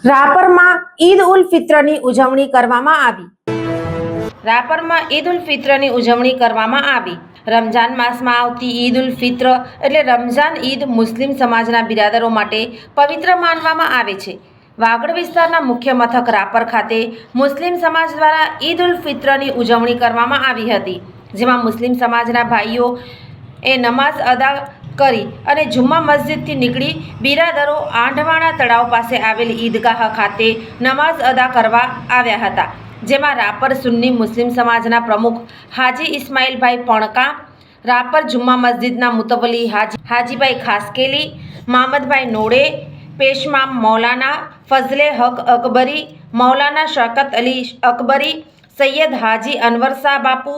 રાપરમાં ઈદ ઉલ ફિત્રની ઉજવણી કરવામાં આવી. રાપરમાં ઈદ ઉલ ફિત્રની ઉજવણી કરવામાં આવી. રમઝાન માસમાં આવતી ઈદ ઉલ ફિત્ર એટલે રમઝાન ઈદ મુસ્લિમ સમાજના બિરાદરો માટે પવિત્ર માનવામાં આવે છે. વાગડ વિસ્તારના મુખ્ય મથક રાપર ખાતે મુસ્લિમ સમાજ દ્વારા ઈદ ઉલ ફિત્રની ઉજવણી કરવામાં આવી હતી, જેમાં મુસ્લિમ સમાજના ભાઈઓ એ નમાઝ અદા કરી અને જુમ્મા મસ્જિદથી નીકળી બિરાદરો આંઢવાણા તળાવ પાસે આવેલી ઈદગાહ ખાતે નમાઝ અદા કરવા આવ્યા હતા, જેમાં રાપર સુન્ની મુસ્લિમ સમાજના પ્રમુખ હાજી ઇસ્માઇલભાઈ પણકા, રાપર જુમ્મા મસ્જિદના મુતવલી હાજીભાઈ ખાસકેલી, મામદભાઈ નોડે, પેશમામ મૌલાના ફઝલે હક અકબરી, મૌલાના શૌકત અલી અકબરી, સૈયદ હાજી અનવર શાહ બાપુ,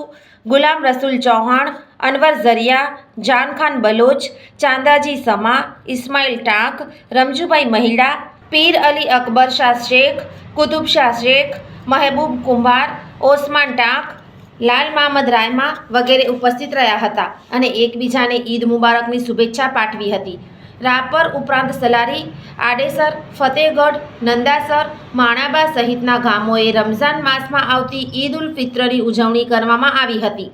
ગુલામ રસૂલ ચૌહાણ, અનવર ઝરિયા, જાનખાન બલોચ, ચાંદાજી સમા, ઇસ્માઇલ ટાંક, રમજુભાઈ મહિડા, પીર અલી અકબર શાહ શેખ, કુતુબ શાહ શેખ, મહેબૂબ કુંભાર, ઓસમાન ટાંક, લાલ મહમદ રાયમા વગેરે ઉપસ્થિત રહ્યા હતા અને એકબીજાને ઈદ મુબારકની શુભેચ્છા પાઠવી હતી. રાપર ઉપરાંત સલારી, આડેસર, ફતેહગઢ, નંદાસર, માણાબા સહિતના ગામોએ રમઝાન માસમાં આવતી ઈદ ઉલ ફિત્રની ઉજવણી કરવામાં આવી હતી.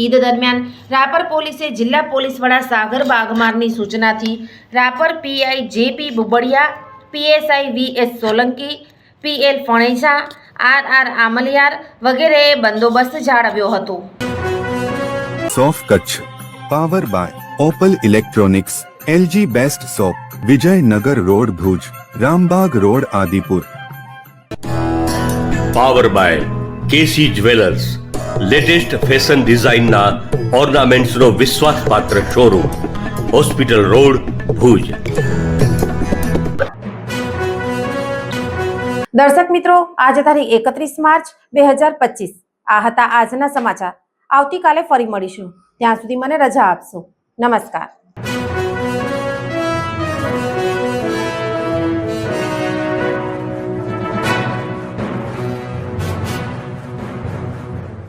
ઈદ દરમિયાન રાપર પોલીસે જિલ્લા પોલીસ વડા સાગર બાગમારની સૂચનાથી Rapar PI JP Bubadiya, PSI VS Solanki, PL Phaneja, RR Amaliyar વગેરેએ બંદોબસ્ત જાળવ્યો હતો. સોફ Kutch power by Opal electronics, LG best shop, Vijaynagar road Bhuj, Rambag road Adipur. Power by KC jewellers, latest fashion ડિઝાઇનના ઓર્નામેન્ટ્સનો વિશ્વાસપાત્ર શોરૂમ, હોસ્પિટલ રોડ ભુજ. દર્શક મિત્રો, આજે તારીખ 31 માર્ચ 2025. આ હતા આજના સમાચાર. આવતીકાલે ફરી મળીશું. ત્યાં સુધી મને રજા આપશો. નમસ્કાર.